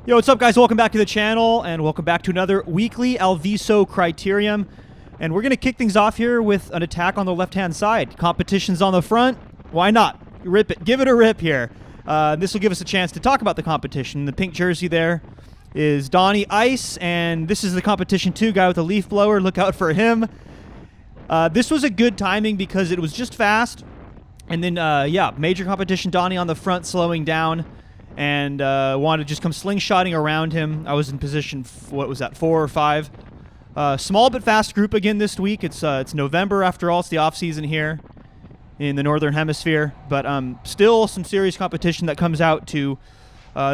Yo, what's up, guys? Welcome back to the channel, and welcome back to another weekly Alviso Criterium. And we're going to kick things off here with an attack on the left-hand side. Competition's on the front. Why not? Rip it. Give it a rip here. This will give us a chance to talk about the competition. The pink jersey there is Donnie Ice, and this is the competition 2 guy with a leaf blower. Look out for him. This was a good timing because it was just fast. And then, yeah, major competition, Donnie on the front slowing down. And wanted to just come slingshotting around him. I was in position, what was that, 4 or 5? Small but fast group again this week. It's November after all. It's the off season here in the Northern Hemisphere. But still some serious competition that comes out to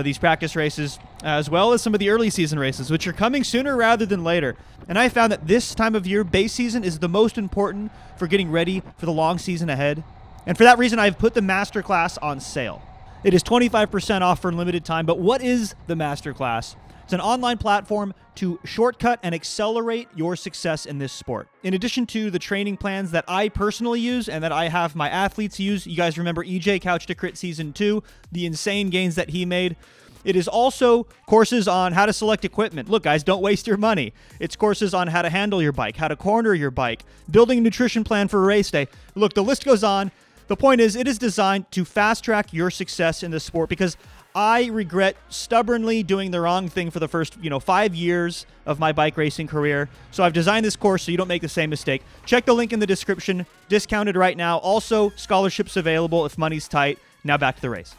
these practice races, as well as some of the early season races, which are coming sooner rather than later. And I found that this time of year, base season, is the most important for getting ready for the long season ahead. And for that reason, I've put the Masterclass on sale. It is 25% off for a limited time, but what is the Masterclass? It's an online platform to shortcut and accelerate your success in this sport. In addition to the training plans that I personally use and that I have my athletes use, you guys remember EJ Couch to Crit Season 2, the insane gains that he made. It is also courses on how to select equipment. Look, guys, don't waste your money. It's courses on how to handle your bike, how to corner your bike, building a nutrition plan for a race day. Look, the list goes on. The point is, it is designed to fast-track your success in this sport because I regret stubbornly doing the wrong thing for the first, 5 years of my bike racing career. So I've designed this course so you don't make the same mistake. Check the link in the description. Discounted right now. Also, scholarships available if money's tight. Now back to the race.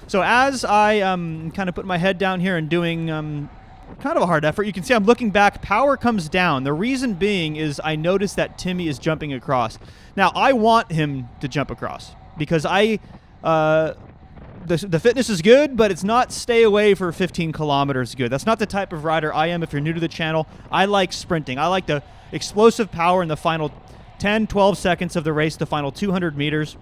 So as I kind of put my head down here and doing kind of a hard effort, you can see I'm looking back. Power comes down. The reason being is I noticed that Timmy is jumping across. Now, I want him to jump across because the fitness is good, but it's not stay away for 15 kilometers good. That's not the type of rider I am. If you're new to the channel, I like sprinting. I like the explosive power in the final 10, 12 seconds of the race, the final 200 meters.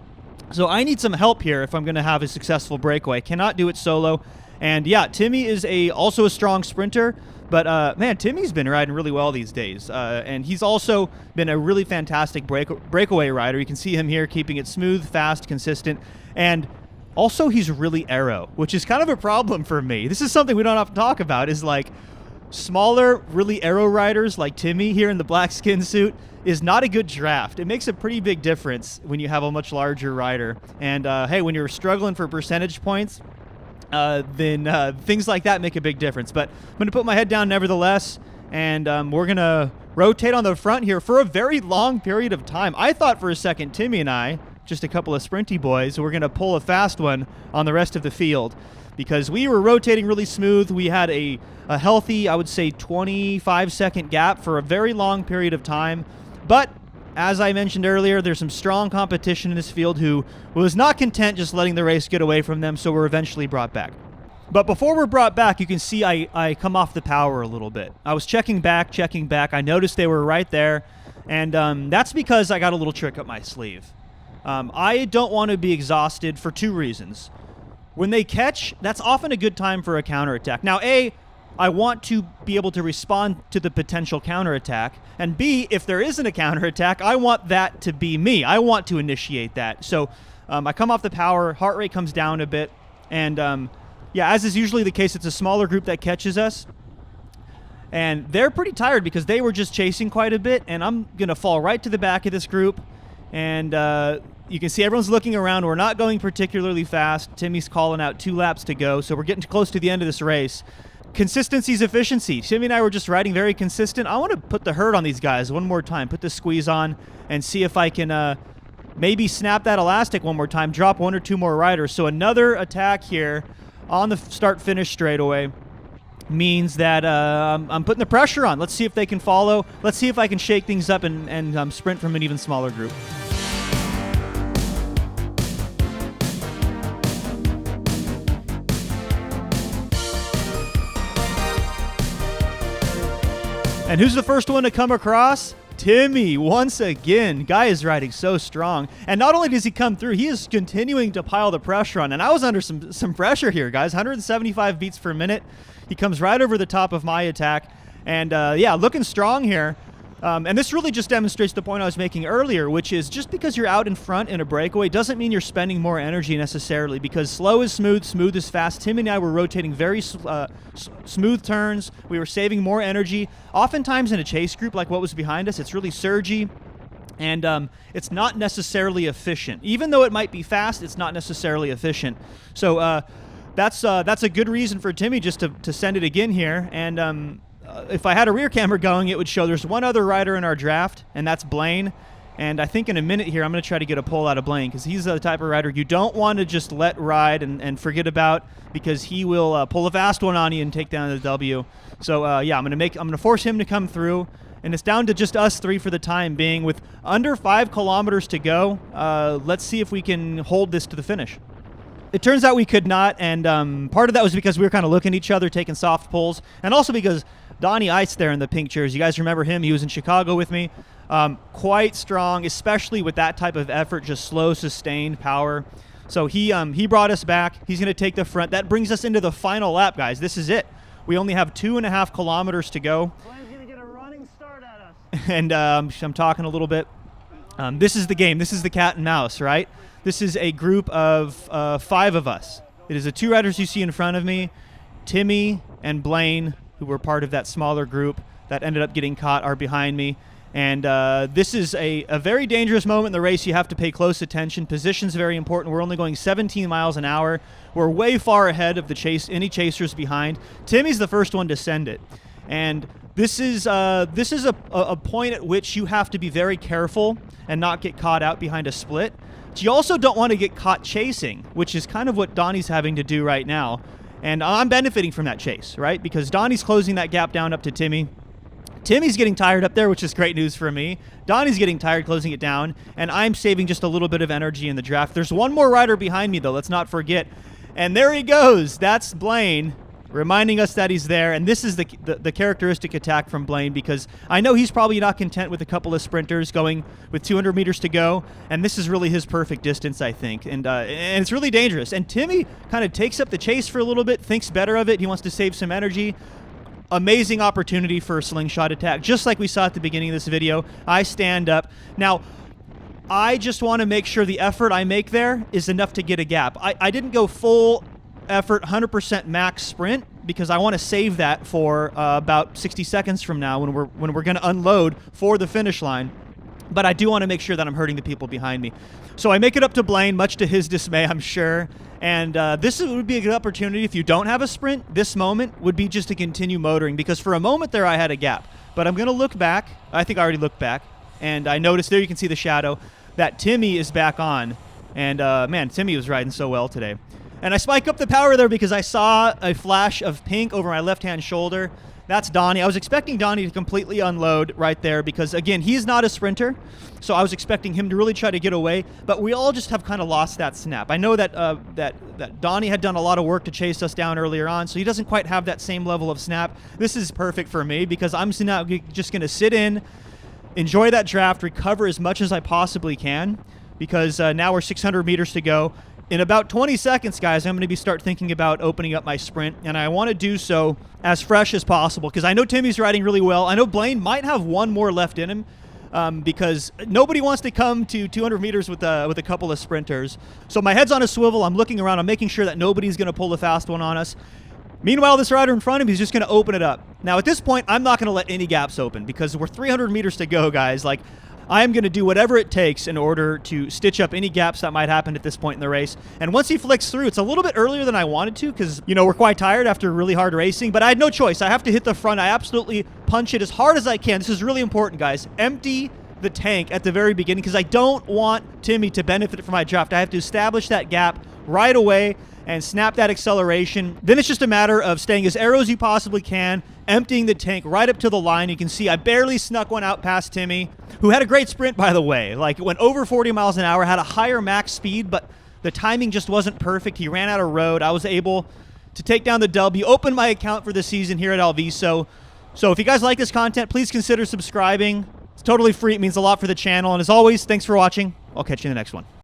So I need some help here if I'm going to have a successful breakaway. Cannot do it solo. And yeah, Timmy is also a strong sprinter, but man, Timmy's been riding really well these days. And he's also been a really fantastic breakaway rider. You can see him here keeping it smooth, fast, consistent. And also he's really aero, which is kind of a problem for me. This is something we don't have to talk about, is like smaller, really aero riders like Timmy here in the black skin suit is not a good draft. It makes a pretty big difference when you have a much larger rider. And hey, when you're struggling for percentage points, then things like that make a big difference. But I'm going to put my head down nevertheless, and we're going to rotate on the front here for a very long period of time. I thought for a second Timmy and I, just a couple of sprinty boys, were going to pull a fast one on the rest of the field because we were rotating really smooth. We had a healthy, I would say, 25-second gap for a very long period of time. But as I mentioned earlier, there's some strong competition in this field who was not content just letting the race get away from them, so we're eventually brought back. But before we're brought back, you can see I come off the power a little bit. I was checking back. I noticed they were right there, and that's because I got a little trick up my sleeve. I don't want to be exhausted for 2 reasons. When they catch, that's often a good time for a counterattack. Now, A, I want to be able to respond to the potential counterattack. And B, if there isn't a counterattack, I want that to be me. I want to initiate that. So I come off the power, heart rate comes down a bit. And yeah, as is usually the case, it's a smaller group that catches us. And they're pretty tired because they were just chasing quite a bit. And I'm going to fall right to the back of this group. And you can see everyone's looking around. We're not going particularly fast. Timmy's calling out 2 laps to go. So we're getting close to the end of this race. Consistency is efficiency. Timmy and I were just riding very consistent. I want to put the hurt on these guys one more time. Put the squeeze on and see if I can maybe snap that elastic one more time. Drop 1 or 2 more riders. So another attack here on the start-finish straightaway means that I'm putting the pressure on. Let's see if they can follow. Let's see if I can shake things up and sprint from an even smaller group. And who's the first one to come across? Timmy, once again. Guy is riding so strong. And not only does he come through, he is continuing to pile the pressure on. And I was under some pressure here, guys. 175 beats per minute. He comes right over the top of my attack. And yeah, looking strong here. And this really just demonstrates the point I was making earlier, which is just because you're out in front in a breakaway doesn't mean you're spending more energy necessarily, because slow is smooth, smooth is fast. Tim and I were rotating very smooth turns. We were saving more energy. Oftentimes in a chase group like what was behind us, it's really surgy, and it's not necessarily efficient. Even though it might be fast, it's not necessarily efficient. So that's a good reason for Timmy just to send it again here. And if I had a rear camera going, it would show there's one other rider in our draft, and that's Blaine. And I think in a minute here, I'm going to try to get a pull out of Blaine, because he's the type of rider you don't want to just let ride and forget about, because he will pull a fast one on you and take down the W. So yeah, I'm going to force him to come through, and it's down to just us three for the time being. With under 5 kilometers to go, let's see if we can hold this to the finish. It turns out we could not, and part of that was because we were kind of looking at each other, taking soft pulls, and also because Donnie Ice there in the pink jersey, you guys remember him? He was in Chicago with me. Quite strong, especially with that type of effort, just slow, sustained power. So he brought us back. He's going to take the front. That brings us into the final lap, guys. This is it. We only have 2.5 kilometers to go. Blaine's going to get a running start at us. And I'm talking a little bit. This is the game. This is the cat and mouse, right? This is a group of 5 of us. It is the 2 riders you see in front of me, Timmy and Blaine, who were part of that smaller group that ended up getting caught, are behind me. And this is a very dangerous moment in the race. You have to pay close attention. Position's very important. We're only going 17 miles an hour. We're way far ahead of any chasers behind. Timmy's the first one to send it. And this is a point at which you have to be very careful and not get caught out behind a split. But you also don't want to get caught chasing, which is kind of what Donnie's having to do right now. And I'm benefiting from that chase, right? Because Donnie's closing that gap down up to Timmy. Timmy's getting tired up there, which is great news for me. Donnie's getting tired closing it down, and I'm saving just a little bit of energy in the draft. There's one more rider behind me, though. Let's not forget. And there he goes. That's Blaine, reminding us that he's there. And this is the characteristic attack from Blaine, because I know he's probably not content with a couple of sprinters going with 200 meters to go, and this is really his perfect distance, I think. And it's really dangerous. And Timmy kind of takes up the chase for a little bit, thinks better of it. He wants to save some energy. Amazing opportunity for a slingshot attack, just like we saw at the beginning of this video. I stand up. Now, I just want to make sure the effort I make there is enough to get a gap. I didn't go full effort, 100% max sprint, because I want to save that for about 60 seconds from now when we're going to unload for the finish line. But I do want to make sure that I'm hurting the people behind me. So I make it up to Blaine, much to his dismay, I'm sure. And this would be a good opportunity. If you don't have a sprint, this moment would be just to continue motoring, because for a moment there I had a gap. But I'm going to look back. I think I already looked back. And I noticed there, you can see the shadow, that Timmy is back on. And man, Timmy was riding so well today. And I spike up the power there because I saw a flash of pink over my left-hand shoulder. That's Donnie. I was expecting Donnie to completely unload right there because, again, he's not a sprinter. So I was expecting him to really try to get away. But we all just have kind of lost that snap. I know that that Donnie had done a lot of work to chase us down earlier on, so he doesn't quite have that same level of snap. This is perfect for me because I'm now just going to sit in, enjoy that draft, recover as much as I possibly can, because now we're 600 meters to go. In about 20 seconds, guys, I'm going to start thinking about opening up my sprint, and I want to do so as fresh as possible because I know Timmy's riding really well. I know Blaine might have one more left in him because nobody wants to come to 200 meters with a couple of sprinters. So my head's on a swivel. I'm looking around. I'm making sure that nobody's going to pull the fast one on us. Meanwhile, this rider in front of me is just going to open it up. Now, at this point, I'm not going to let any gaps open because we're 300 meters to go, guys. Like, I am going to do whatever it takes in order to stitch up any gaps that might happen at this point in the race. And once he flicks through, it's a little bit earlier than I wanted to because, you know, we're quite tired after really hard racing. But I had no choice. I have to hit the front. I absolutely punch it as hard as I can. This is really important, guys. Empty the tank at the very beginning because I don't want Timmy to benefit from my draft. I have to establish that gap right away and snap that acceleration. Then it's just a matter of staying as aero as you possibly can, emptying the tank right up to the line. You can see I barely snuck one out past Timmy, who had a great sprint, by the way. Like, it went over 40 miles an hour, had a higher max speed, but the timing just wasn't perfect. He ran out of road. I was able to take down the W, open my account for the season here at Alviso. So if you guys like this content, please consider subscribing. It's totally free. It means a lot for the channel. And as always, thanks for watching. I'll catch you in the next one.